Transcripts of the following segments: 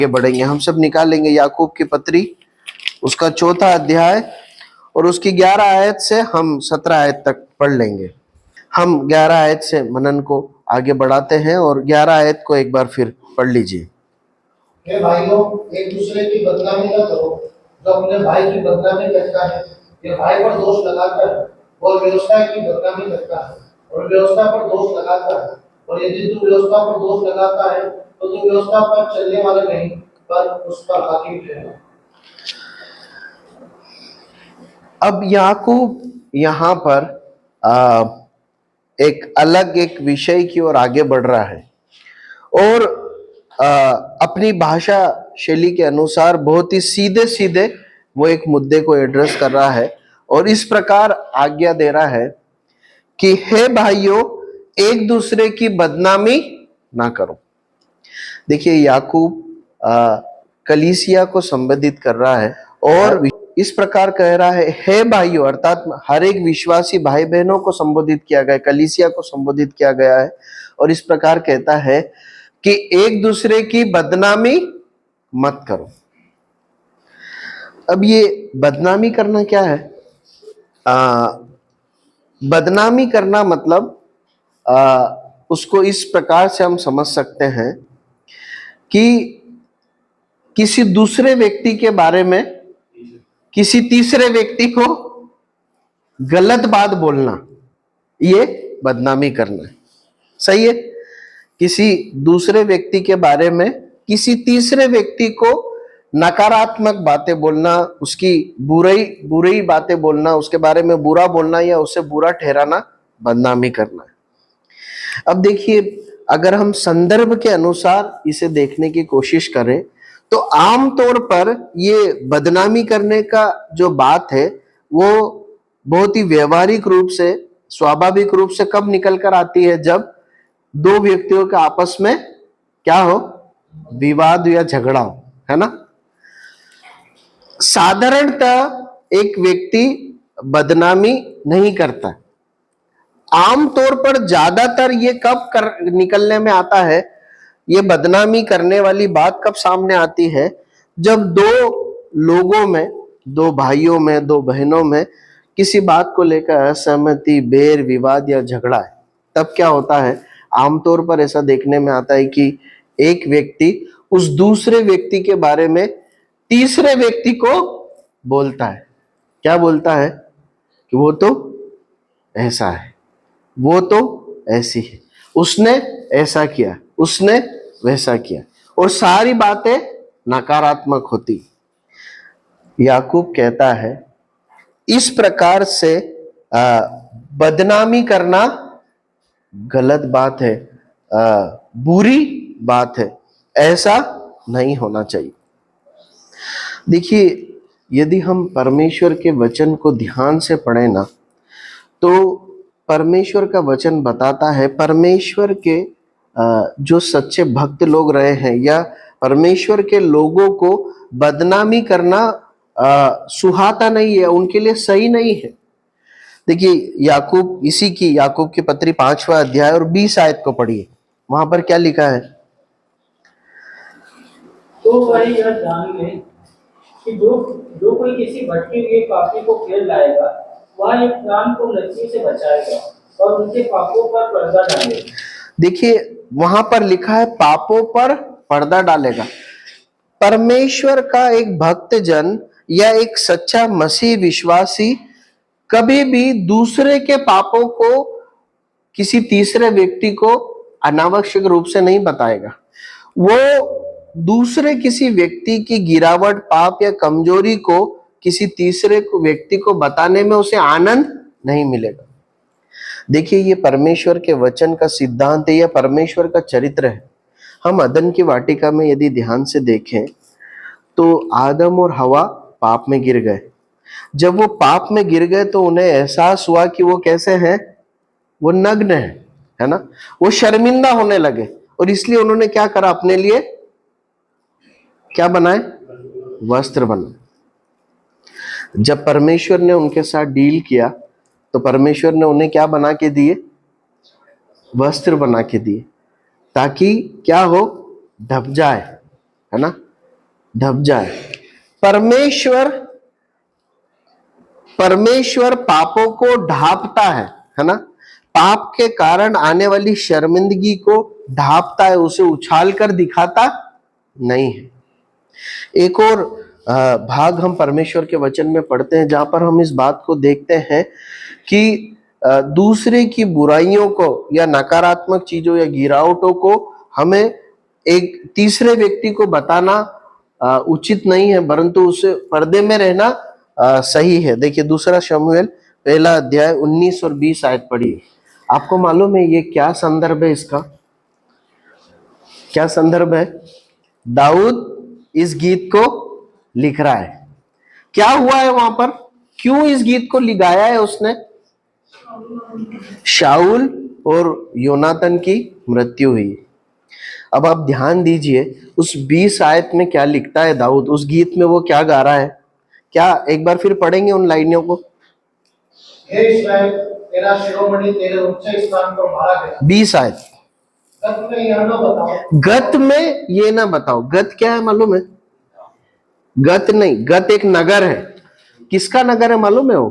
बढ़ेंगे। हम सब निकालेंगे याकूब की पत्री, उसका 4था अध्याय और उसकी 11 आयत से हम 17 आयत तक पढ़ लेंगे। हम 11 आयत से मनन को आगे बढ़ाते हैं और 11 आयत को एक बार फिर पढ़ लीजिए। हे भाइयों, एक दूसरे की बदनामी न करो। जो अपने भाई की बदनामी करता है या भाई पर दोष लगाता है और व्यवस्था की बदनामी करता है और व्यवस्था पर दोष लगाता है, और यदि तू व्यवस्था पर दोष लगाता है तो तू व्यवस्था पर चलने वाला नहीं पर उस पर हाकिम ठहरा। अब याकूब यहाँ पर एक विषय की ओर आगे बढ़ रहा है और अपनी भाषा शैली के अनुसार बहुत ही सीधे सीधे वो एक मुद्दे को एड्रेस कर रहा है और इस प्रकार आज्ञा दे रहा है कि हे भाइयों, एक दूसरे की बदनामी ना करो। देखिए, याकूब कलीसिया को संबोधित कर रहा है और इस प्रकार कह रहा है हे भाइयों, अर्थात हर एक विश्वासी भाई बहनों को संबोधित किया गया है, कलीसिया को संबोधित किया गया है और इस प्रकार कहता है कि एक दूसरे की बदनामी मत करो। अब ये बदनामी करना क्या है? बदनामी करना मतलब उसको इस प्रकार से हम समझ सकते हैं कि किसी दूसरे व्यक्ति के बारे में किसी तीसरे व्यक्ति को गलत बात बोलना, ये बदनामी करना है। सही है? किसी दूसरे व्यक्ति के बारे में किसी तीसरे व्यक्ति को नकारात्मक बातें बोलना, उसकी बुरी बातें बोलना, उसके बारे में बुरा बोलना या उसे बुरा ठहराना बदनामी करना है। अब देखिए, अगर हम संदर्भ के अनुसार इसे देखने की कोशिश करें तो आमतौर पर ये बदनामी करने का जो बात है वो बहुत ही व्यवहारिक रूप से, स्वाभाविक रूप से कब निकल कर आती है? जब दो व्यक्तियों के आपस में क्या हो, विवाद या झगड़ा हो, है ना। साधारणतः एक व्यक्ति बदनामी नहीं करता। आमतौर पर ज्यादातर ये कब निकलने में आता है, ये बदनामी करने वाली बात कब सामने आती है? जब दो लोगों में, दो भाइयों में, दो बहनों में किसी बात को लेकर असहमति, बैर, विवाद या झगड़ा है। तब क्या होता है? आमतौर पर ऐसा देखने में आता है कि एक व्यक्ति उस दूसरे व्यक्ति के बारे में तीसरे व्यक्ति को बोलता है। क्या बोलता है? कि वो तो ऐसा है, वो तो ऐसी है, उसने ऐसा किया, उसने वैसा किया, और सारी बातें नकारात्मक होती। याकूब कहता है इस प्रकार से बदनामी करना गलत बात है, बुरी बात है, ऐसा नहीं होना चाहिए। देखिए, यदि हम परमेश्वर के वचन को ध्यान से पढ़ें ना, तो परमेश्वर का वचन बताता है परमेश्वर के जो सच्चे भक्त लोग रहे हैं या परमेश्वर के लोगों को बदनामी करना सुहाता नहीं है, उनके लिए सही नहीं है। देखिए, याकूब की पत्री 5वां अध्याय और 20 आयत को पढ़िए। वहां पर क्या लिखा है? तो वह यह जान ले कि जो कोई किसी भटके हुए पापी को फेर लाएगा, वह एक प्राण को मृत्यु से बचाएगा और उनके पापों पर पर्दा डालेगा। देखिए, वहां पर लिखा है पापों पर पर्दा डालेगा। परमेश्वर का एक भक्त जन या एक सच्चा मसीह विश्वासी कभी भी दूसरे के पापों को किसी तीसरे व्यक्ति को अनावश्यक रूप से नहीं बताएगा। वो दूसरे किसी व्यक्ति की गिरावट, पाप या कमजोरी को किसी तीसरे व्यक्ति को बताने में उसे आनंद नहीं मिलेगा। देखिए, ये परमेश्वर के वचन का सिद्धांत है, यह परमेश्वर का चरित्र है। हम अदन की वाटिका में यदि ध्यान से देखें तो आदम और हवा पाप में गिर गए। जब वो पाप में गिर गए तो उन्हें एहसास हुआ कि वो कैसे हैं, वो नग्न है ना। वो शर्मिंदा होने लगे और इसलिए उन्होंने क्या करा? अपने लिए क्या बनाए? वस्त्र बनाए। जब परमेश्वर ने उनके साथ डील किया तो परमेश्वर ने उन्हें क्या बना के दिए? वस्त्र बना के दिए, ताकि क्या हो? ढक जाए, है ना। ढप जाए। परमेश्वर परमेश्वर पापों को ढांपता है ना। पाप के कारण आने वाली शर्मिंदगी को ढांपता है, उसे उछाल कर दिखाता नहीं है। एक और भाग हम परमेश्वर के वचन में पढ़ते हैं जहां पर हम इस बात को देखते हैं कि दूसरे की बुराइयों को या नकारात्मक चीजों या गिरावटों को हमें एक तीसरे व्यक्ति को बताना उचित नहीं है, परंतु उसे पर्दे में रहना सही है। देखिए दूसरा शमूएल पहला अध्याय 19 और 20 आयत पढ़िए। आपको मालूम है ये क्या संदर्भ है, इसका क्या संदर्भ है? दाऊद इस गीत को लिख रहा है। क्या हुआ है वहां पर, क्यों इस गीत को लिखाया है उसने? शाऊल और योनातन की मृत्यु हुई। अब आप ध्यान दीजिए उस 20 आयत में क्या लिखता है दाऊद, उस गीत में वो क्या गा रहा है, क्या एक बार फिर पढ़ेंगे उन लाइनों को? हे इस्राएल, तेरा शिरोमणि तेरे ऊंचे स्थान पर मारा गया। 20 आयत। गत में यह न बताओ। गत में ये ना बताओ। गत क्या है मालूम है? गत नहीं, गत एक नगर है। किसका नगर है मालूम है? वो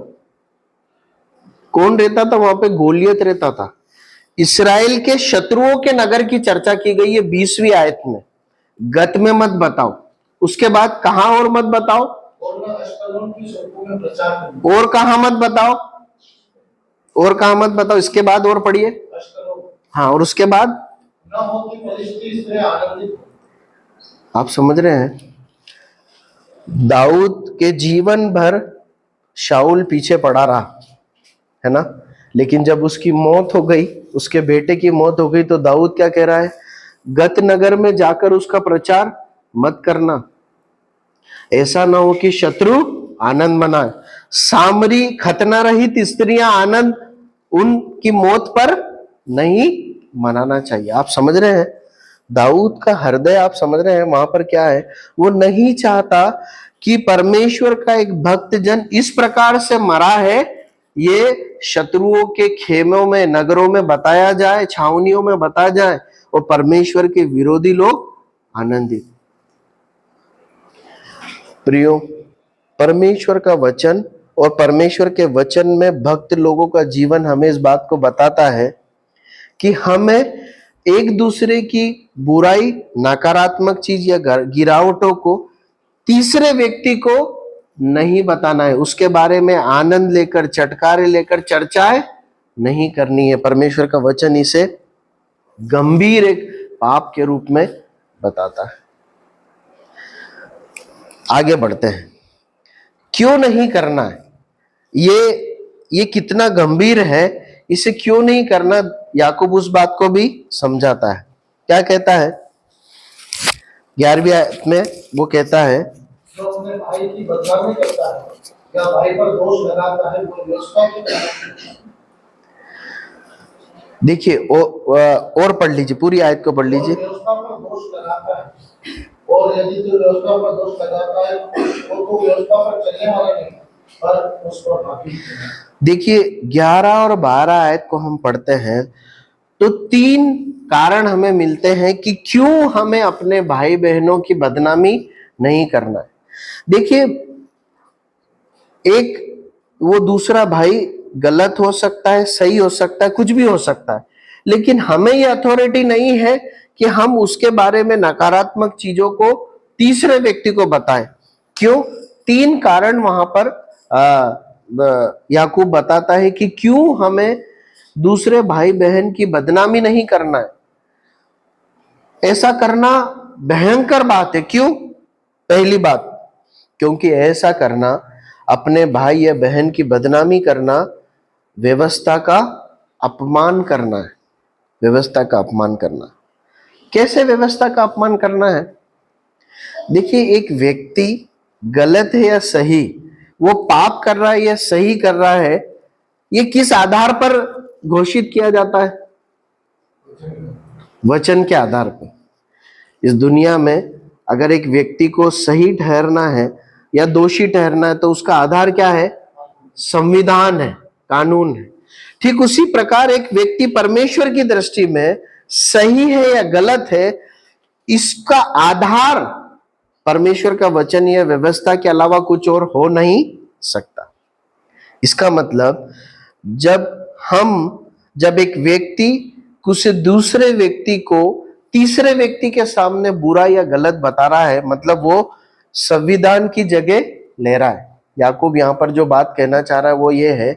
कौन रहता था वहां पे? गोलियत रहता था। इसराइल के शत्रुओं के नगर की चर्चा की गई है 20वीं आयत में। गत में मत बताओ। उसके बाद कहां और मत बताओ? और न अश्कलोन की सड़कों में प्रचार करो। और कहां मत बताओ? और कहां मत बताओ? इसके बाद और पढ़िए। अश्कलोन। हाँ, और उसके बाद न हो कि फलिश्ती स्त्रियां आनंदित हो। आप समझ रहे हैं, दाऊद के जीवन भर शाऊल पीछे पड़ा रहा है ना, लेकिन जब उसकी मौत हो गई, उसके बेटे की मौत हो गई, तो दाऊद क्या कह रहा है? गत नगर में जाकर उसका प्रचार मत करना, ऐसा ना हो कि शत्रु आनंद मनाए। सामरी खतना रहित स्त्रियां आनंद उनकी मौत पर नहीं मनाना चाहिए। आप समझ रहे हैं दाऊद का हृदय? आप समझ रहे हैं वहां पर क्या है? वो नहीं चाहता कि परमेश्वर का एक भक्त जन इस प्रकार से मरा है, ये शत्रुओं के खेमों में, नगरों में बताया जाए, छावनियों में बताया जाए, और परमेश्वर के विरोधी लोग आनंदित। प्रियो, परमेश्वर का वचन और परमेश्वर के वचन में भक्त लोगों का जीवन हमें इस बात को बताता है कि हमें एक दूसरे की बुराई, नकारात्मक चीज या गिरावटों को तीसरे व्यक्ति को नहीं बताना है, उसके बारे में आनंद लेकर, चटकारे लेकर चर्चाएं नहीं करनी है। परमेश्वर का वचन इसे गंभीर एक पाप के रूप में बताता है। आगे बढ़ते हैं, क्यों नहीं करना है, ये कितना गंभीर है, इसे क्यों नहीं करना, याकूब उस बात को भी समझाता है। क्या कहता है 11वीं आयत में? वो कहता है जो अपने भाई की बदनामी करता है या भाई पर दोष लगाता है वो व्यवस्था की। देखिए और पढ़ लीजिए, पूरी आयत को पढ़ लीजिए। व्यवस्था पर दोष लगाता है, और यदि जो व्यवस्था पर दोष लगाता है वो तो व्यवस्था पर चलने वाला नहीं पर उस पर हावी है। देखिए 11 और 12 आयत को हम पढ़ते हैं तो 3 कारण हमें मिलते हैं कि क्यों हमें अपने भाई बहनों की बदनामी नहीं करना है। देखिए, एक वो दूसरा भाई गलत हो सकता है, सही हो सकता है, कुछ भी हो सकता है, लेकिन हमें ये अथॉरिटी नहीं है कि हम उसके बारे में नकारात्मक चीजों को तीसरे व्यक्ति को बताएं। क्यों? 3 कारण वहां पर याकूब बताता है कि क्यों हमें दूसरे भाई बहन की बदनामी नहीं करना है। ऐसा करना भयंकर बात है। क्यों? पहली बात, क्योंकि ऐसा करना, अपने भाई या बहन की बदनामी करना, व्यवस्था का अपमान करना है। व्यवस्था का अपमान करना। कैसे व्यवस्था का अपमान करना है? देखिए, एक व्यक्ति गलत है या सही, वो पाप कर रहा है या सही कर रहा है, ये किस आधार पर घोषित किया जाता है? वचन के आधार पर। इस दुनिया में अगर एक व्यक्ति को सही ठहरना है या दोषी ठहरना है तो उसका आधार क्या है? संविधान है, कानून है। ठीक उसी प्रकार एक व्यक्ति परमेश्वर की दृष्टि में सही है या गलत है, इसका आधार परमेश्वर का वचन या व्यवस्था के अलावा कुछ और हो नहीं सकता। इसका मतलब जब एक व्यक्ति किसी दूसरे व्यक्ति को तीसरे व्यक्ति के सामने बुरा या गलत बता रहा है, मतलब वो संविधान की जगह ले रहा है। याकूब यहां पर जो बात कहना चाह रहा है वो ये है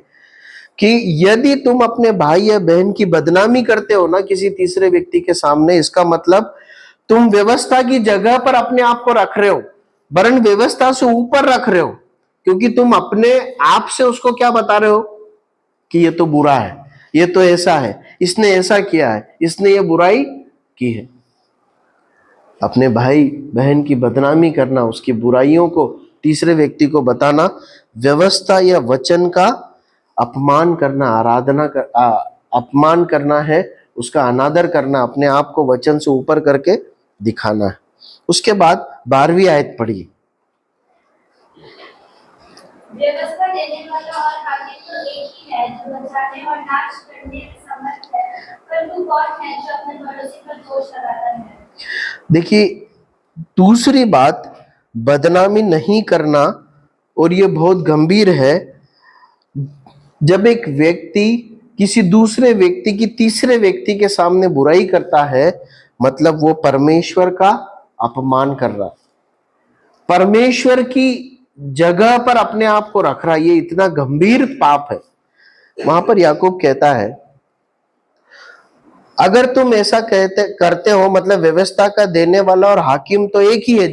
कि यदि तुम अपने भाई या बहन की बदनामी करते हो ना किसी तीसरे व्यक्ति के सामने, इसका मतलब तुम व्यवस्था की जगह पर अपने आप को रख रहे हो, वरन व्यवस्था से ऊपर रख रहे हो, क्योंकि तुम अपने आप से उसको क्या बता रहे हो कि ये तो बुरा है, ये तो ऐसा है, इसने ऐसा किया है, इसने ये बुराई की है। अपने भाई बहन की बदनामी करना, उसकी बुराइयों को तीसरे व्यक्ति को बताना, व्यवस्था या वचन का अपमान करना, अपमान करना है, उसका अनादर करना, अपने आप को वचन से ऊपर करके दिखाना है। उसके बाद 12वीं आयत पढ़िए। व्यवस्था देने वाला और हाकिम तो एक ही है, जो बचाने और नाश करने में समर्थ है, परंतु कौन है जो अपने पड़ोसी पर दोष लगाता है? देखिए, दूसरी बात बदनामी नहीं करना, और ये बहुत गंभीर है। जब एक व्यक्ति किसी दूसरे व्यक्ति की तीसरे व्यक्ति के सामने बुराई करता है, मतलब वो परमेश्वर का अपमान कर रहा है, परमेश्वर की जगह पर अपने आप को रख रहा है। ये इतना गंभीर पाप है। वहां पर याकूब कहता है, अगर तुम ऐसा करते हो, मतलब व्यवस्था का देने वाला और हाकिम तो एक ही है,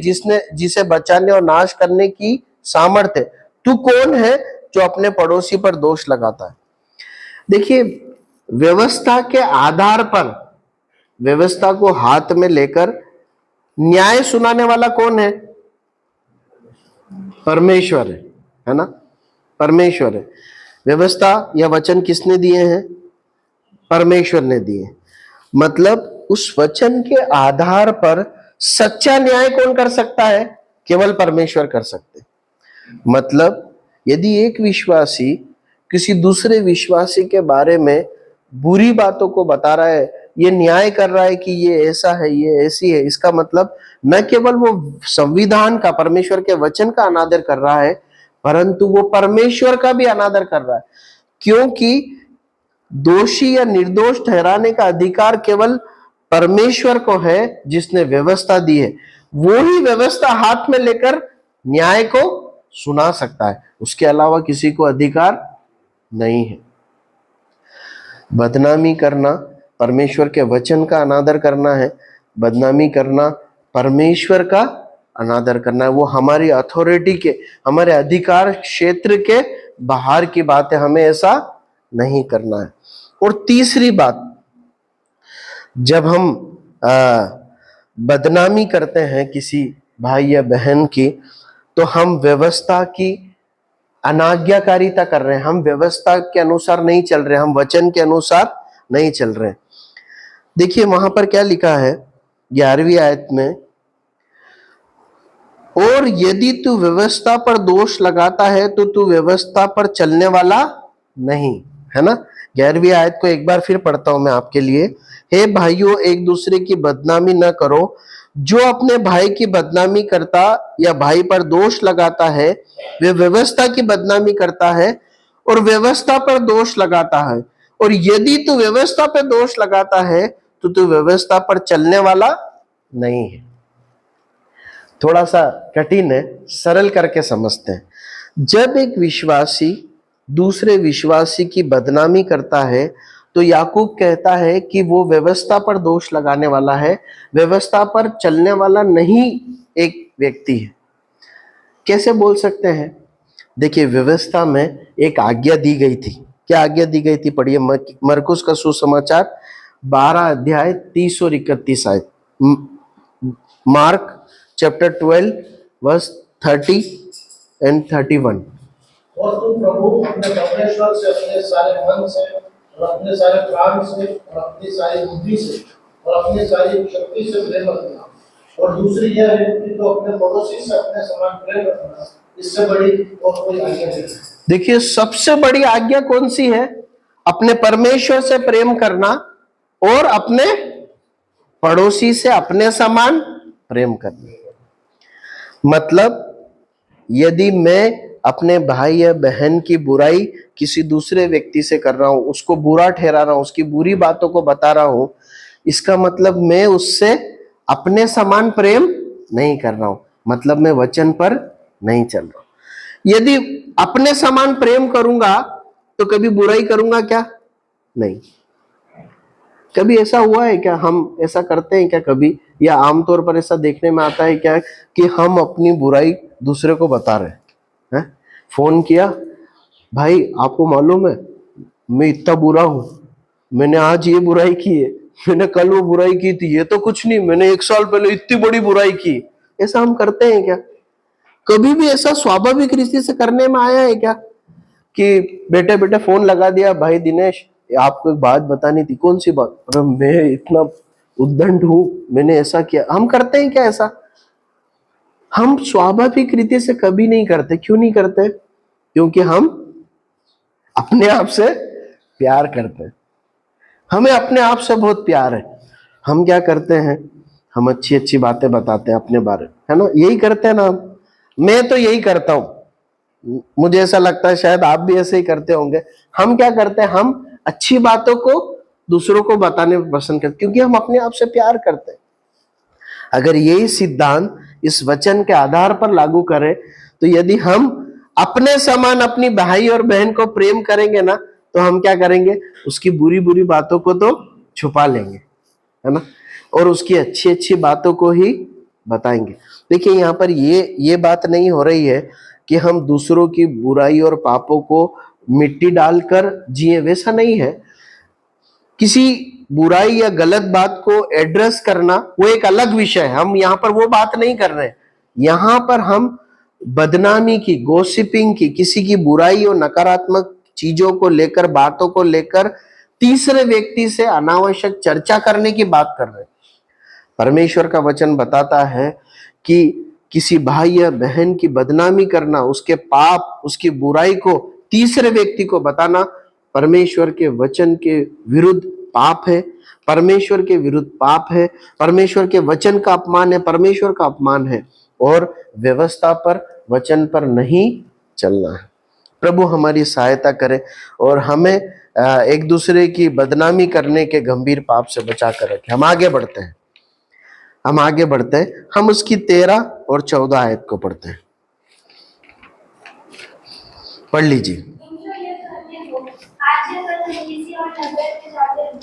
जिसे बचाने और नाश करने की सामर्थ्य है, तू कौन है जो अपने पड़ोसी पर दोष लगाता है? देखिए, व्यवस्था के आधार पर व्यवस्था को हाथ में लेकर न्याय सुनाने वाला कौन है? परमेश्वर है ना? परमेश्वर है। व्यवस्था या वचन किसने दिए हैं? परमेश्वर ने दिए। मतलब उस वचन के आधार पर सच्चा न्याय कौन कर सकता है? केवल परमेश्वर कर सकते। मतलब यदि एक विश्वासी किसी दूसरे विश्वासी के बारे में बुरी बातों को बता रहा है, ये न्याय कर रहा है कि ये ऐसा है, ये ऐसी है, इसका मतलब न केवल वो संविधान का, परमेश्वर के वचन का अनादर कर रहा है, परंतु वो परमेश्वर का भी अनादर कर रहा है, क्योंकि दोषी या निर्दोष ठहराने का अधिकार केवल परमेश्वर को है, जिसने व्यवस्था दी है। वो ही व्यवस्था हाथ में लेकर न्याय को सुना सकता है, उसके अलावा किसी को अधिकार नहीं है। बदनामी करना परमेश्वर के वचन का अनादर करना है, बदनामी करना परमेश्वर का अनादर करना है। वो हमारी अथॉरिटी के, हमारे अधिकार क्षेत्र के बाहर की बात है, हमें ऐसा नहीं करना है। और तीसरी बात, जब हम बदनामी करते हैं किसी भाई या बहन की, तो हम व्यवस्था की अनाज्ञाकारिता कर रहे हैं, हम व्यवस्था के अनुसार नहीं चल रहे, हम वचन के अनुसार नहीं चल रहे। देखिए वहां पर क्या लिखा है 11वीं आयत में, और यदि तू व्यवस्था पर दोष लगाता है तो तू व्यवस्था पर चलने वाला नहीं है ना। 11वीं आयत को एक बार फिर पढ़ता हूं मैं आपके लिए। हे भाइयों, एक दूसरे की बदनामी न करो। जो अपने भाई की बदनामी करता या भाई पर दोष लगाता है, वे व्यवस्था की बदनामी करता है और व्यवस्था पर दोष लगाता है। और यदि तू व्यवस्था पर दोष लगाता है तो तू व्यवस्था पर चलने वाला नहीं है। थोड़ा सा कठिन है, सरल करके समझते हैं। जब एक विश्वासी दूसरे विश्वासी की बदनामी करता है, तो याकूब कहता है कि वो व्यवस्था पर दोष लगाने वाला है, व्यवस्था पर चलने वाला नहीं एक व्यक्ति है। कैसे बोल सकते हैं? देखिए, व्यवस्था में एक आज्ञा दी गई थी। क्या आज्ञा दी गई थी? पढ़िए मरकुस का सुसमाचार 12 अध्याय 30 और 31 आयत। Mark chapter 12 verse 30 and 31। और तुम प्रभु अपने परमेश्वर से अपने सारे मन से और अपने सारे प्राण से और अपनी सारी बुद्धि से और अपनी सारी शक्ति से प्रेम रखना। और दूसरी यह है कि तो अपने पड़ोसी से अपने समान प्रेम रखना। इससे बड़ी और कोई आज्ञा नहीं। देखिए, सबसे बड़ी आज्ञा कौन सी है? अपने परमेश्वर से प्रेम करना और अपने पड़ोसी से अपने समान प्रेम करना। मतलब यदि मैं अपने भाई या बहन की बुराई किसी दूसरे व्यक्ति से कर रहा हूं, उसको बुरा ठहरा रहा हूं, उसकी बुरी बातों को बता रहा हूं, इसका मतलब मैं उससे अपने समान प्रेम नहीं कर रहा हूं, मतलब मैं वचन पर नहीं चल रहा हूं। यदि अपने समान प्रेम करूंगा तो कभी बुराई करूंगा क्या? नहीं। कभी ऐसा हुआ है क्या? हम ऐसा करते हैं क्या कभी? या आमतौर पर ऐसा देखने में आता है क्या कि हम अपनी बुराई दूसरे को बता रहे हैं? फोन किया, भाई आपको मालूम है मैं इतना बुरा हूं, मैंने आज ये बुराई की है, मैंने कल वो बुराई की थी, ये तो कुछ नहीं, मैंने 1 साल पहले इतनी बड़ी बुराई की। ऐसा हम करते हैं क्या? कभी भी ऐसा स्वाभाविक रीति से करने में आया है क्या कि बेटे बेटे फोन लगा दिया, भाई दिनेश आपको एक बात बतानी थी? कौन सी बात? अरे मैं इतना उद्दंड हूं, मैंने ऐसा किया। हम करते हैं क्या ऐसा? हम स्वाभाविक रीति से कभी नहीं करते। क्यों नहीं करते? क्योंकि हम अपने आप से प्यार करते हैं। हमें अपने आप से बहुत प्यार है। हम क्या करते हैं? हम अच्छी अच्छी बातें बताते हैं अपने बारे में, है ना? यही करते हैं ना हम। मैं तो यही करता हूं, मुझे ऐसा लगता है शायद आप भी ऐसे ही करते होंगे। हम क्या करते हैं? हम अच्छी बातों को दूसरों को बताने पसंद करते, क्योंकि हम अपने आप से प्यार करते हैं। अगर यही सिद्धांत इस वचन के आधार पर लागू करें तो यदि हम अपने समान अपनी भाई और बहन को प्रेम करेंगे ना, तो हम क्या करेंगे? उसकी बुरी बुरी बातों को तो छुपा लेंगे, है ना, और उसकी अच्छी अच्छी बातों को ही बताएंगे। देखिए यहाँ पर ये बात नहीं हो रही है कि हम दूसरों की बुराई और पापों को मिट्टी डालकर जिए, वैसा नहीं है। किसी बुराई या गलत बात को एड्रेस करना वो एक अलग विषय है, हम यहाँ पर वो बात नहीं कर रहे हैं। यहाँ पर हम बदनामी की, गॉसिपिंग की, किसी की बुराई और नकारात्मक चीजों को लेकर, बातों को लेकर तीसरे व्यक्ति से अनावश्यक चर्चा करने की बात कर रहे हैं। परमेश्वर का वचन बताता है कि किसी भाई या बहन की बदनामी करना, उसके पाप, उसकी बुराई को तीसरे व्यक्ति को बताना परमेश्वर के वचन के विरुद्ध पाप है। परमेश्वर के विरुद्ध पाप है, परमेश्वर के वचन का अपमान है, परमेश्वर का अपमान है, और व्यवस्था पर, वचन पर नहीं चलना है। प्रभु हमारी सहायता करे और हमें एक दूसरे की बदनामी करने के गंभीर पाप से बचा कर रखे। हम आगे बढ़ते हैं, हम उसकी 13 और 14 आयत को पढ़ते हैं। पढ़ लीजिए। तुम जो ये कहते हो, आज या कल हम किसी और नगर में जाकर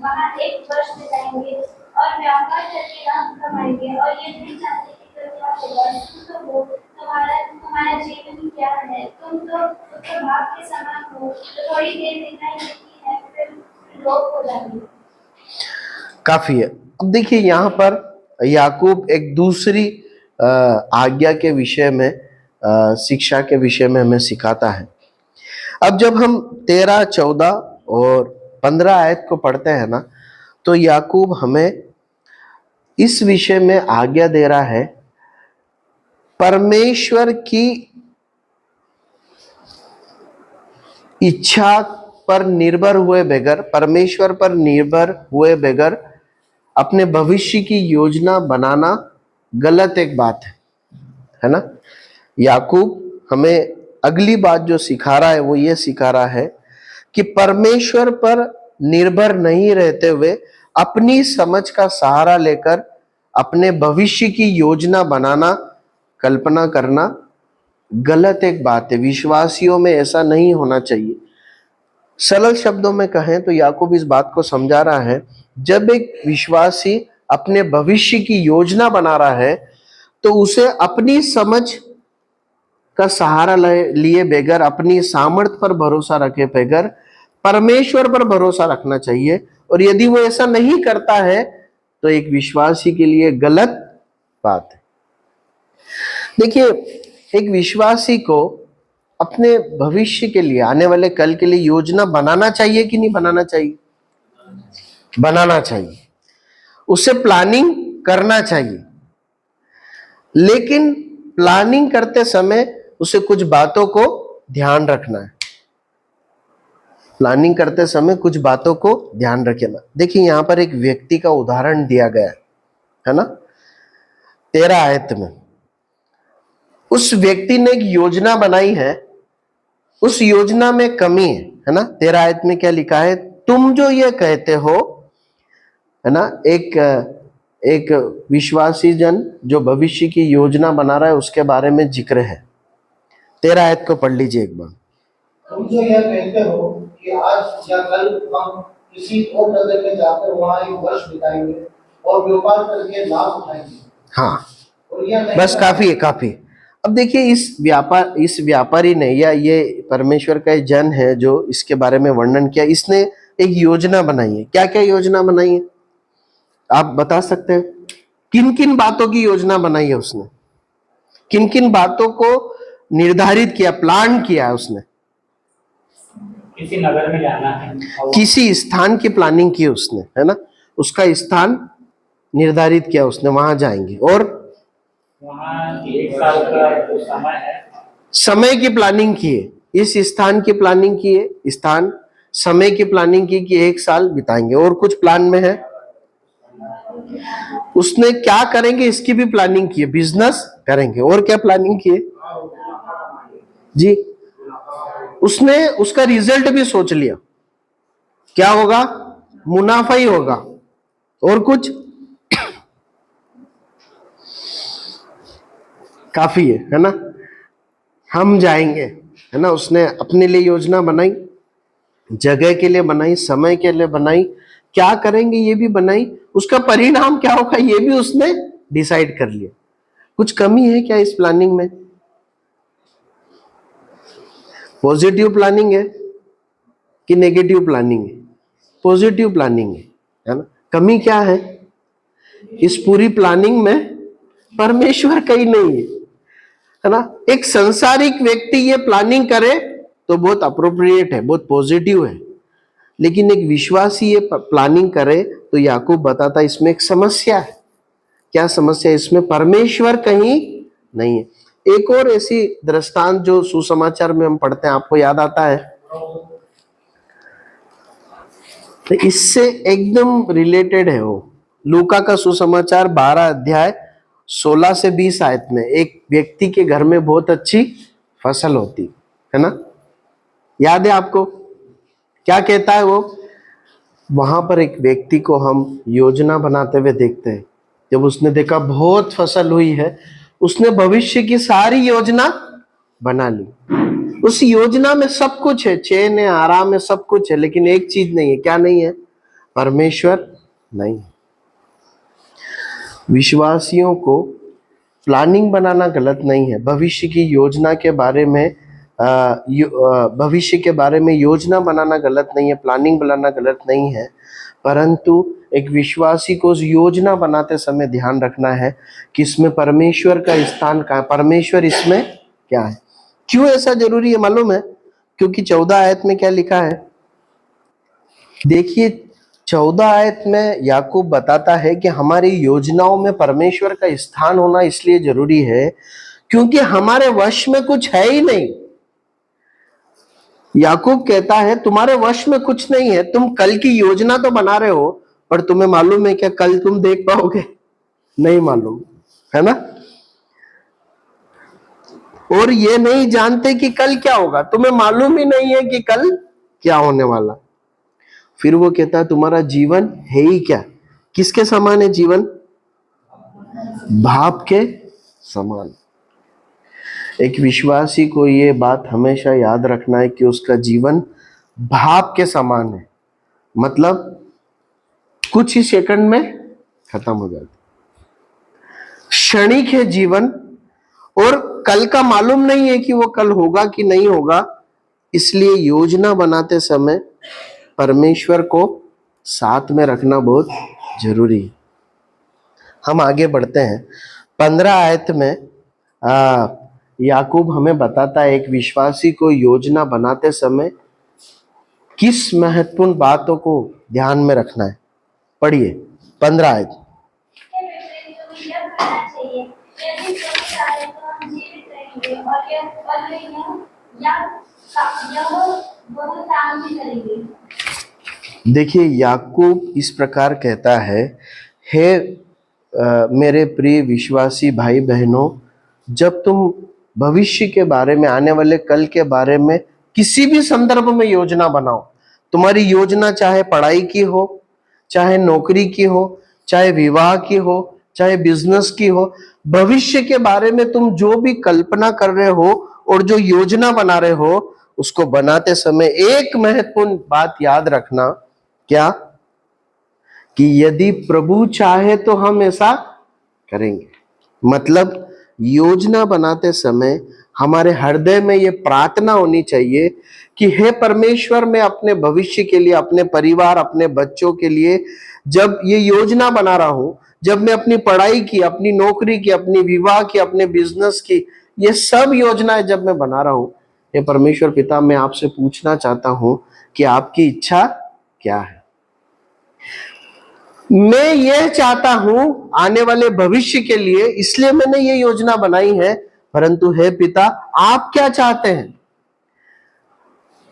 वहाँ 1 वर्ष बिताएंगे और व्यापार करके लाभ कमाएंगे, और ये नहीं जानते कि कल क्या होगा। तुम तो हो, तुम्हारा जीवन क्या है? तुम तो भाग के समान हो, तो थोड़ी देर दिखाई देती है, फिर लोप हो जाती है। काफी है। अब देखिए यहाँ पर याकूब एक दूसरी आज्ञा के विषय में, शिक्षा के विषय में हमें सिखाता है। अब जब हम 13, 14 और 15 आयत को पढ़ते हैं ना, तो याकूब हमें इस विषय में आज्ञा दे रहा है, परमेश्वर की इच्छा पर निर्भर हुए बगैर, परमेश्वर पर निर्भर हुए बगैर अपने भविष्य की योजना बनाना गलत एक बात है ना। याकूब हमें अगली बात जो सिखा रहा है वो ये सिखा रहा है कि परमेश्वर पर निर्भर नहीं रहते हुए अपनी समझ का सहारा लेकर अपने भविष्य की योजना बनाना, कल्पना करना गलत एक बात है। विश्वासियों में ऐसा नहीं होना चाहिए। सरल शब्दों में कहें तो याकूब इस बात को समझा रहा है, जब एक विश्वासी अपने भविष्य की योजना बना रहा है तो उसे अपनी समझ का सहारा लिए बगैर, अपनी सामर्थ्य पर भरोसा रखे बगैर परमेश्वर पर भरोसा रखना चाहिए। और यदि वो ऐसा नहीं करता है तो एक विश्वासी के लिए गलत बात है। देखिए, एक विश्वासी को अपने भविष्य के लिए, आने वाले कल के लिए योजना बनाना चाहिए कि नहीं बनाना चाहिए? बनाना चाहिए, उससे प्लानिंग करना चाहिए। लेकिन प्लानिंग करते समय उसे कुछ बातों को ध्यान रखना है। प्लानिंग करते समय कुछ बातों को ध्यान रखना। देखिए यहां पर एक व्यक्ति का उदाहरण दिया गया है ना, 13 आयत में। उस व्यक्ति ने एक योजना बनाई है, उस योजना में कमी है ना। 13 आयत में क्या लिखा है? तुम जो ये कहते हो, है ना, एक विश्वासी जन जो भविष्य की योजना बना रहा है उसके बारे में जिक्र है। 13 आयत को पढ़ लीजिए एक बार। तुम जो यह कहते हो कि आज या कल हम किसी और नगर में जाकर वहाँ एक वर्ष बिताएंगे और व्यापार करके लाभ उठाएंगे, हाँ, और यह नहीं बस काफी है, काफी। अब देखिए, इस व्यापारी ने या ये परमेश्वर का जन है जो इसके बारे में वर्णन किया, इसने एक योजना बनाई है। क्या क्या योजना बनाई है आप बता सकते हैं? किन किन बातों की योजना बनाई है उसने? किन किन बातों को निर्धारित किया, प्लान किया है उसने? किसी नगर में जाना है और किसी स्थान की प्लानिंग की उसने, है ना। उसका स्थान निर्धारित किया उसने, वहां जाएंगे। और वहाँ 1 साल का जो समय है, समय की प्लानिंग की है, इस स्थान की प्लानिंग की है, स्थान समय की प्लानिंग की कि 1 साल बिताएंगे। और कुछ प्लान में है, उसने क्या करेंगे इसकी भी प्लानिंग की है, बिजनेस करेंगे। और क्या प्लानिंग की है जी? उसने उसका रिजल्ट भी सोच लिया, क्या होगा? मुनाफा ही होगा। और कुछ? काफी है ना। हम जाएंगे, है ना। उसने अपने लिए योजना बनाई, जगह के लिए बनाई, समय के लिए बनाई, क्या करेंगे ये भी बनाई, उसका परिणाम क्या होगा ये भी उसने डिसाइड कर लिया। कुछ कमी है क्या इस प्लानिंग में? पॉजिटिव प्लानिंग है कि नेगेटिव प्लानिंग है? पॉजिटिव प्लानिंग है ना। कमी क्या है इस पूरी प्लानिंग में? परमेश्वर कहीं नहीं है ना। एक संसारिक व्यक्ति ये प्लानिंग करे तो बहुत अप्रोप्रिएट है, बहुत पॉजिटिव है, लेकिन एक विश्वासी ये प्लानिंग करे तो याकूब बताता इसमें एक समस्या है। क्या समस्या है इसमें? परमेश्वर कहीं नहीं है। एक और ऐसी दृष्टांत जो सुसमाचार में हम पढ़ते हैं, आपको याद आता है? तो इससे एकदम रिलेटेड है वो। लूका का सुसमाचार 12 अध्याय 16 से 20 आयत में एक व्यक्ति के घर में बहुत अच्छी फसल होती है ना। याद है आपको? क्या कहता है वो? वहां पर एक व्यक्ति को हम योजना बनाते हुए देखते हैं। जब उसने देखा बहुत फसल हुई है, उसने भविष्य की सारी योजना बना ली। उस योजना में सब कुछ है, चैन है, आराम है, सब कुछ है, लेकिन एक चीज नहीं है। क्या नहीं है? परमेश्वर नहीं है। विश्वासियों को प्लानिंग बनाना गलत नहीं है। भविष्य की योजना के बारे में भविष्य के बारे में योजना बनाना गलत नहीं है, प्लानिंग बनाना गलत नहीं है, परंतु एक विश्वासी को उस योजना बनाते समय ध्यान रखना है कि इसमें परमेश्वर का स्थान कहाँ है, परमेश्वर इसमें क्या है। क्यों ऐसा जरूरी है मालूम है? क्योंकि 14 आयत में क्या लिखा है देखिए। 14 आयत में याकूब बताता है कि हमारी योजनाओं में परमेश्वर का स्थान होना इसलिए जरूरी है क्योंकि हमारे वश में कुछ है ही नहीं। याकूब कहता है तुम्हारे वश में कुछ नहीं है। तुम कल की योजना तो बना रहे हो, पर तुम्हें मालूम है क्या कल तुम देख पाओगे? नहीं मालूम, है ना। और ये नहीं जानते कि कल क्या होगा, तुम्हें मालूम ही नहीं है कि कल क्या होने वाला। फिर वो कहता है तुम्हारा जीवन है ही क्या? किसके समान है जीवन? भाप के समान। एक विश्वासी को ये बात हमेशा याद रखना है कि उसका जीवन भाप के समान है, मतलब कुछ ही सेकंड में खत्म हो जाता, क्षणिक है जीवन, और कल का मालूम नहीं है कि वो कल होगा कि नहीं होगा। इसलिए योजना बनाते समय परमेश्वर को साथ में रखना बहुत जरूरी है। हम आगे बढ़ते हैं। 15 आयत में याकूब हमें बताता है एक विश्वासी को योजना बनाते समय किस महत्वपूर्ण बातों को ध्यान में रखना है। पढ़िए 15 आयत। यह करना चाहिए, यदि प्रभु चाहे तो हम जीवित रहेंगे और यह बहुत काम भी करेंगे। देखिए याकूब इस प्रकार कहता है, हे मेरे प्रिय विश्वासी भाई बहनों, जब तुम भविष्य के बारे में, आने वाले कल के बारे में किसी भी संदर्भ में योजना बनाओ। तुम्हारी योजना चाहे पढ़ाई की हो, चाहे नौकरी की हो, चाहे विवाह की हो, चाहे बिजनेस की हो, भविष्य के बारे में तुम जो भी कल्पना कर रहे हो और जो योजना बना रहे हो, उसको बनाते समय एक महत्वपूर्ण बात याद रखना, क्या? कि यदि प्रभु चाहे तो हम ऐसा करेंगे। मतलब योजना बनाते समय हमारे हृदय में ये प्रार्थना होनी चाहिए कि हे परमेश्वर, मैं अपने भविष्य के लिए, अपने परिवार, अपने बच्चों के लिए जब ये योजना बना रहा हूं, जब मैं अपनी पढ़ाई की, अपनी नौकरी की, अपनी विवाह की, अपने बिजनेस की, ये सब योजनाएं जब मैं बना रहा हूं, हे परमेश्वर पिता, मैं आपसे पूछना चाहता हूं कि आपकी इच्छा क्या है। मैं यह चाहता हूं आने वाले भविष्य के लिए, इसलिए मैंने ये योजना बनाई है, परंतु हे पिता, आप क्या चाहते हैं?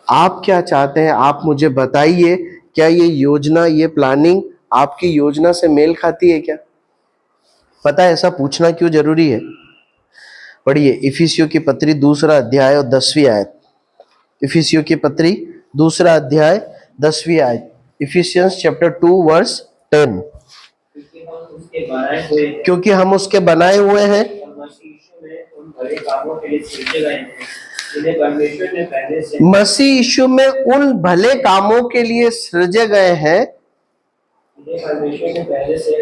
आप क्या चाहते हैं? आप मुझे बताइए, क्या ये योजना, ये प्लानिंग आपकी योजना से मेल खाती है क्या? पता है ऐसा पूछना क्यों जरूरी है? पढ़िए इफिसियों की पत्री 2 अध्याय और 10वीं आयत। इफिसियों की पत्री 2 अध्याय 10वीं आयत। Ephesians chapter 2 verse 10। क्योंकि हम उसके बनाए हुए हैं और मसीह यीशु में उन भले कामों के लिए सृजे गए हैं जिन्हें परमेश्वर ने पहले से मसीह यीशु में उन भले कामों के लिए सृजे गए हैं जिन्हें परमेश्वर ने पहले से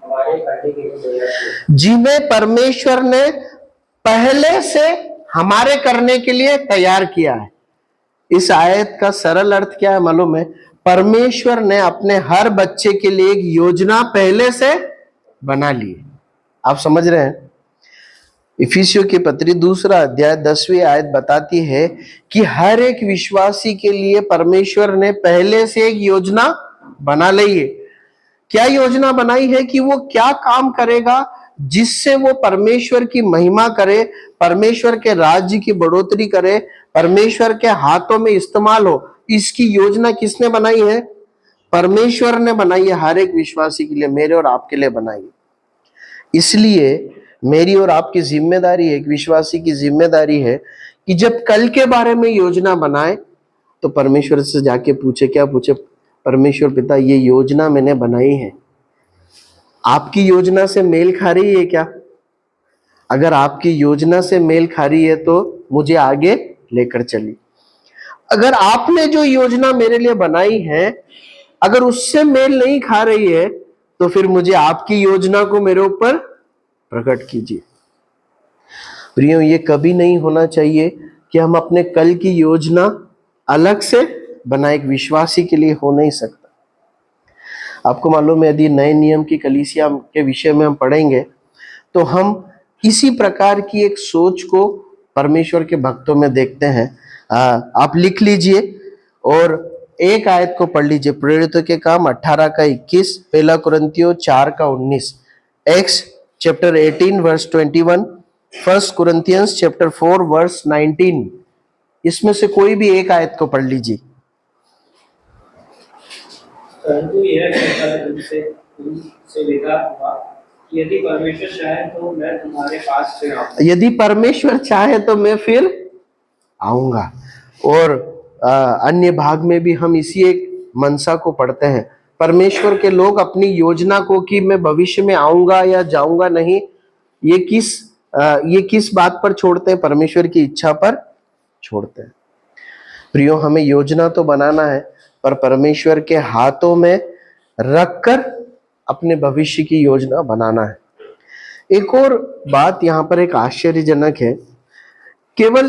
हमारे करने के लिए तैयार किया। जिन्हें परमेश्वर ने पहले से हमारे करने के लिए तैयार किया है। इस आयत का सरल अर्थ क्या है मालूम है? परमेश्वर ने अपने हर बच्चे के लिए एक योजना पहले से बना ली है। आप समझ रहे हैं? इफिसियों की पत्री 2 अध्याय 10वीं आयत बताती है कि हर एक विश्वासी के लिए परमेश्वर ने पहले से एक योजना बना ली है। क्या योजना बनाई है? कि वो क्या काम करेगा जिससे वो परमेश्वर की महिमा करे, परमेश्वर के राज्य की बढ़ोतरी करे, परमेश्वर के हाथों में इस्तेमाल हो। इसकी योजना किसने बनाई है? परमेश्वर ने बनाई है। हर एक विश्वासी के लिए, मेरे और आपके लिए बनाई है। इसलिए मेरी और आपकी जिम्मेदारी है, एक विश्वासी की जिम्मेदारी है कि जब कल के बारे में योजना बनाए तो परमेश्वर से जाके पूछे, क्या पूछे? परमेश्वर पिता, ये योजना मैंने बनाई है, आपकी योजना से मेल खा रही है क्या? अगर आपकी योजना से मेल खा रही है तो मुझे आगे लेकर चलिए। अगर आपने जो योजना मेरे लिए बनाई है अगर उससे मेल नहीं खा रही है तो फिर मुझे आपकी योजना को मेरे ऊपर प्रकट कीजिए। प्रियो, ये कभी नहीं होना चाहिए कि हम अपने कल की योजना अलग से बनाए। एक विश्वासी के लिए हो नहीं सकता। आपको मालूम है, यदि नए नियम की कलीसिया के विषय में हम पढ़ेंगे तो हम इसी प्रकार की एक सोच को परमेश्वर के भक्तों में देखते हैं। आप लिख लीजिए और एक आयत को पढ़ लीजिए। प्रेरितों के काम 18 का 21, 1 कुरिन्थियों 4 का 19, एक्स chapter 18 verse 21, 1 Corinthians chapter 4 verse 19। इसमें से कोई भी एक आयत को पढ़ लीजिए। परंतु यह कहकर तुमसे विदा हुआ कि यदि परमेश्वर चाहे तो मैं तुम्हारे पास फिर आऊंगा। यदि परमेश्वर चाहे तो मैं फिर आऊंगा। और अन्य भाग में भी हम इसी एक मनसा को पढ़ते हैं। परमेश्वर के लोग अपनी योजना को कि मैं भविष्य में आऊंगा या जाऊंगा नहीं, ये किस बात पर छोड़ते हैं? परमेश्वर की इच्छा पर छोड़ते हैं। प्रियो, हमें योजना तो बनाना है पर परमेश्वर के हाथों में रखकर अपने भविष्य की योजना बनाना है। एक और बात यहाँ पर एक आश्चर्यजनक है, केवल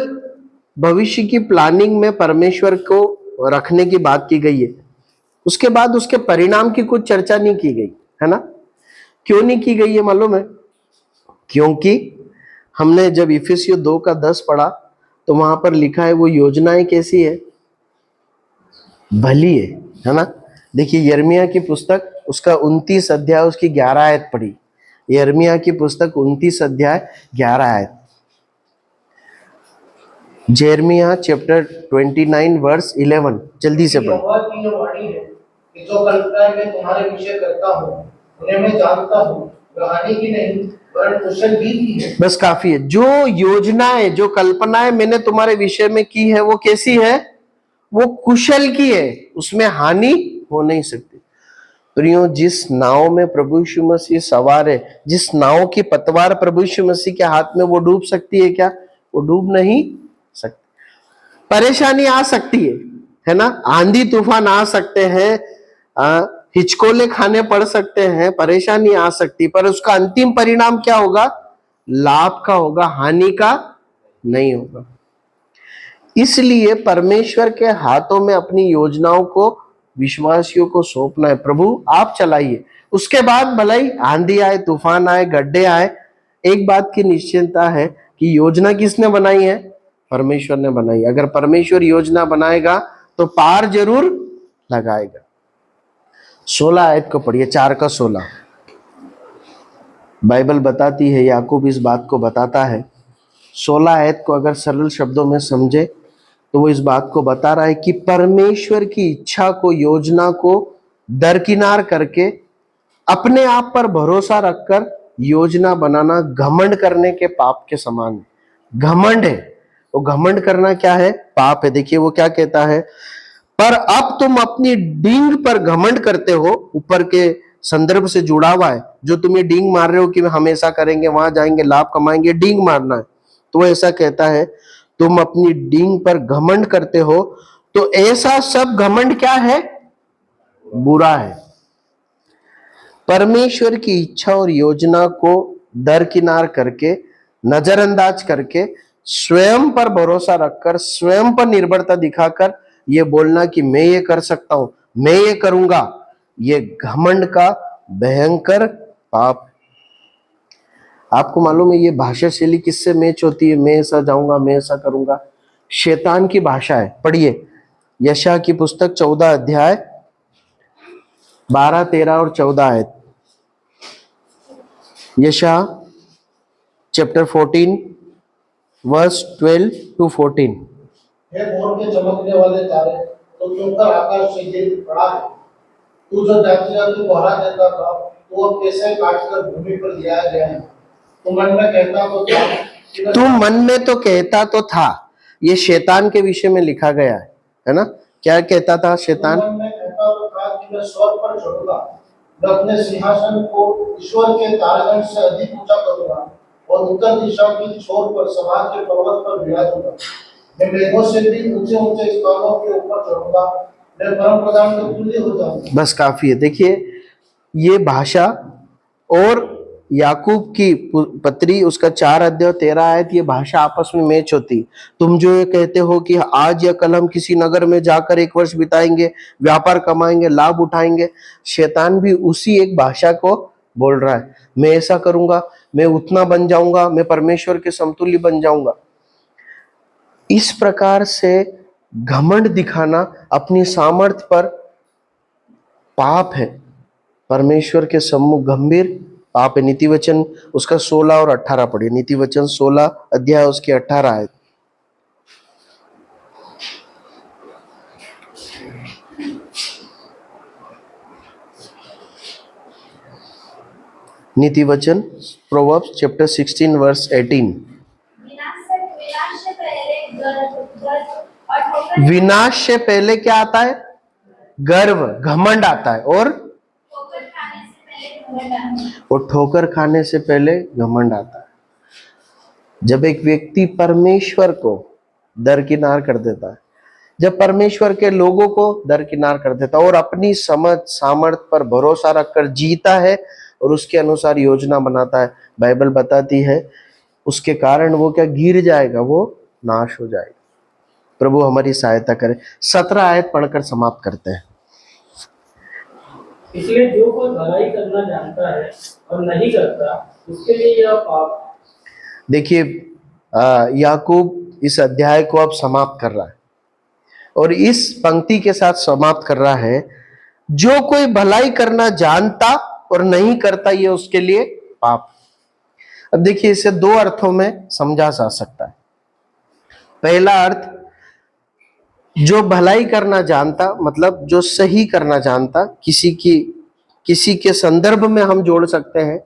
भविष्य की प्लानिंग में परमेश्वर को रखने की बात की गई है, उसके बाद उसके परिणाम की कुछ चर्चा नहीं की गई है ना। क्यों नहीं की गई है मालूम है? क्योंकि हमने जब इफिसियों 2 का 10 पढ़ा तो वहां पर लिखा है वो योजनाएं कैसी है? भली है ना। देखिए यिर्मयाह की पुस्तक उसका 29 अध्याय उसकी 11 आयत पढ़ी। यिर्मयाह की पुस्तक 29 अध्याय 11 आयत। यिर्मयाह चैप्टर 29 वर्स 11, जल्दी से पढ़ो। यहोवा की यह वाणी है कि जो कल्पनाएं मैं तुम्हारे विषय करता हूँ उन्हें मैं जानता हूँ, वे हानि की नहीं वरन कुशल भी है। बस काफी है। जो योजनाएं, जो कल्पनाएं मैंने तुम्हारे विषय में की है वो कैसी है? वो कुशल की है, उसमें हानि हो नहीं सकती। प्रियो, जिस नाव में प्रभु यीशु मसीह सवार है, जिस नाव की पतवार प्रभु यीशु मसीह के हाथ में, वो डूब सकती है क्या? वो डूब नहीं सकती। परेशानी आ सकती है ना? आंधी तूफान आ सकते हैं, हिचकोले खाने पड़ सकते हैं, परेशानी आ सकती, पर उसका अंतिम परिणाम क्या होगा? लाभ का होगा, हानि का नहीं होगा। इसलिए परमेश्वर के हाथों में अपनी योजनाओं को विश्वासियों को सौंपना है। प्रभु आप चलाइए, उसके बाद भलाई आंधी आए, तूफान आए, गड्ढे आए, एक बात की निश्चिंतता है कि योजना किसने बनाई है? परमेश्वर ने बनाई। अगर परमेश्वर योजना बनाएगा तो पार जरूर लगाएगा। 16 आयत को पढ़िए, 4 का 16। बाइबल बताती है, याकूब इस बात को बताता है। 16 आयत को अगर सरल शब्दों में समझे तो वो इस बात को बता रहा है कि परमेश्वर की इच्छा को, योजना को दरकिनार करके अपने आप पर भरोसा रखकर योजना बनाना घमंड करने के पाप के समान है। घमंड है वो। घमंड करना क्या है? पाप है। देखिए वो क्या कहता है, पर अब तुम अपनी डींग पर घमंड करते हो। ऊपर के संदर्भ से जुड़ा हुआ है। जो तुम्हें डींग मार रहे हो कि हम ऐसा करेंगे, वहां जाएंगे, लाभ कमाएंगे, डींग मारना है, तो वो ऐसा कहता है, तुम अपनी डींग पर घमंड करते हो। तो ऐसा सब घमंड क्या है? बुरा है। परमेश्वर की इच्छा और योजना को दरकिनार करके, नजरअंदाज करके, स्वयं पर भरोसा रखकर, स्वयं पर निर्भरता दिखाकर ये बोलना कि मैं ये कर सकता हूं, मैं ये करूंगा, ये घमंड का भयंकर पाप। आपको मालूम है ये भाषा शैली किससे मैच होती है? मैं ऐसा जाऊंगा, मैं ऐसा करूंगा, शैतान की भाषा है। पढ़िए यशायाह की पुस्तक 14 अध्याय 12, 13 और 14 आयत। यशायाह चैप्टर 14 वर्स 12 to 14। हे भोर के चमकने वाले तारे, तो चुनकर आकाश से गिर पड़ा है। तू जो जातियां तू बहा देता था, तो अब कैसे काटकर भूमि पर गिराया गया है। तू मन में कहता तो था कि मैं- तू मन में तो कहता तो था। ये शैतान के विषय में लिखा गया है ना? क्या कहता था शैतान? मन में कहता तो था कि मैं स्वर्ग पर चढ़ूंगा, मैं अपने सिंहासन को ईश्वर के तारगण से अधिक ऊंचा करूंगा और उत्तर दिशा की छोर पर सभा के पर्वत पर विराजूंगा। मैं मेघों से भी ऊंचे ऊंचे स्थानों के ऊपर चढ़ूंगा, मैं परम प्रधान के तुल्य हो जाऊंगा। बस काफी है। देखिए ये भाषा और याकूब की पत्री उसका 4 अध्याय 13 आयत, ये भाषा आपस में मैच होती। तुम जो ये कहते हो कि आज या कल हम किसी नगर में जाकर 1 वर्ष बिताएंगे, व्यापार कमाएंगे, लाभ उठाएंगे, शैतान भी उसी एक भाषा को बोल रहा है। मैं ऐसा करूंगा, मैं उतना बन जाऊंगा, मैं परमेश्वर के समतुल्य बन जाऊंगा। इस प्रकार से घमंड दिखाना अपनी सामर्थ्य पर पाप है, परमेश्वर के सम्मुख गंभीर पाप है। नीति वचन उसका 16 और 18 पढ़िए। नीति वचन 16 अध्याय उसकी 18 आयत। नीति वचन प्रोवर्ब्स चैप्टर 16 वर्स 18। विनाश से पहले गर्व और ठोकर विनाश से पहले क्या आता है? गर्व, घमंड आता है। और ठोकर खाने से पहले घमंड आता है। और ठोकर खाने से पहले घमंड आता है। जब एक व्यक्ति परमेश्वर को दरकिनार कर देता है, जब परमेश्वर के लोगों को दरकिनार कर देता है और अपनी समझ सामर्थ्य पर भरोसा रखकर जीता है और उसके अनुसार योजना बनाता है, बाइबल बताती है उसके कारण वो क्या गिर जाएगा? वो नाश हो जाएगा। प्रभु हमारी सहायता करे। 17 आयत पढ़कर समाप्त करते हैं। इसलिए जो कोई भलाई करना जानता है और नहीं करता, उसके लिए यह पाप है। देखिए याकूब इस अध्याय को अब समाप्त कर रहा है और इस पंक्ति के साथ समाप्त कर रहा है, जो कोई भलाई करना जानता और नहीं करता ये उसके लिए पाप। अब देखिए इसे 2 अर्थों में समझा जा सकता है। पहला अर्थ, जो भलाई करना जानता मतलब जो सही करना जानता, किसी के संदर्भ में हम जोड़ सकते हैं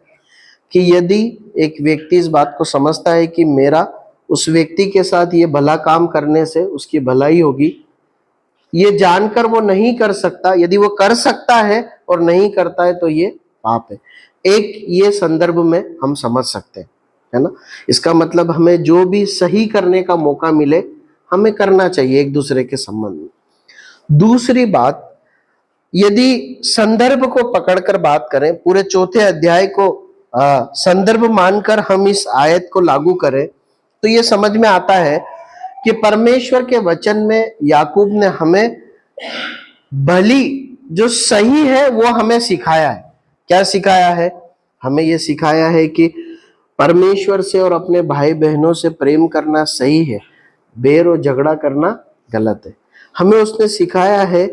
कि यदि एक व्यक्ति इस बात को समझता है कि मेरा उस व्यक्ति के साथ ये भला काम करने से उसकी भलाई होगी, ये जानकर वो नहीं कर सकता, यदि वो कर सकता है और नहीं करता है तो ये पाप है। एक ये संदर्भ में हम समझ सकते हैं, है ना। इसका मतलब हमें जो भी सही करने का मौका मिले हमें करना चाहिए एक दूसरे के संबंध में। दूसरी बात, यदि संदर्भ को पकड़कर बात करें, पूरे 4थे अध्याय को संदर्भ मानकर हम इस आयत को लागू करें तो ये समझ में आता है कि परमेश्वर के वचन में याकूब ने हमें भली जो सही है वो हमें सिखाया है। क्या सिखाया है? हमें ये सिखाया है कि परमेश्वर से और अपने भाई बहनों से प्रेम करना सही है, बैर और झगड़ा करना गलत है। हमें उसने सिखाया है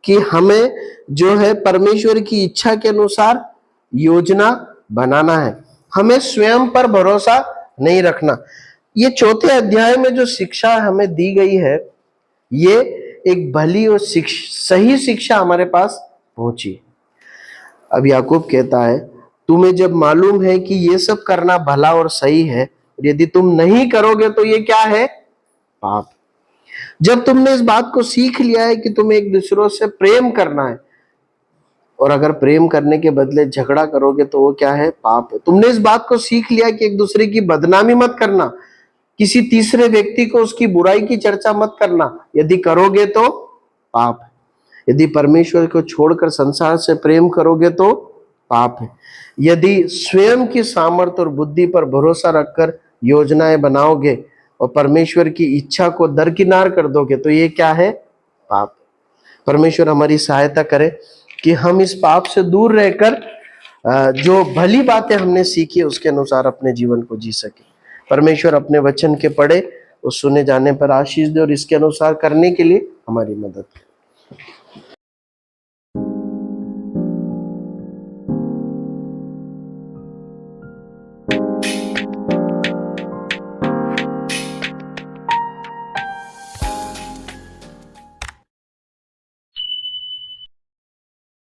कि हमें जो है परमेश्वर की इच्छा के अनुसार योजना बनाना है, हमें स्वयं पर भरोसा नहीं रखना। ये 4थे अध्याय में जो शिक्षा हमें दी गई है, ये एक भली और सही शिक्षा हमारे पास पहुंची। अब याकूब कहता है, तुम्हें जब मालूम है कि ये सब करना भला और सही है, यदि तुम नहीं करोगे तो ये क्या है? पाप। जब तुमने इस बात को सीख लिया है कि तुम्हें एक दूसरों से प्रेम करना है, और अगर प्रेम करने के बदले झगड़ा करोगे तो वो क्या है? पाप है। तुमने इस बात को सीख लिया कि एक दूसरे की बदनामी मत करना, किसी तीसरे व्यक्ति को उसकी बुराई की चर्चा मत करना, यदि करोगे तो पाप है। यदि परमेश्वर को छोड़कर संसार से प्रेम करोगे तो पाप है। यदि स्वयं की सामर्थ्य और बुद्धि पर भरोसा रखकर योजनाएं बनाओगे और परमेश्वर की इच्छा को दरकिनार कर दोगे तो ये क्या है? पाप। परमेश्वर हमारी सहायता करे कि हम इस पाप से दूर रहकर जो भली बातें हमने सीखी है उसके अनुसार अपने जीवन को जी सके। परमेश्वर अपने वचन के पढ़े और सुने जाने पर आशीष दे और इसके अनुसार करने के लिए हमारी मदद करे।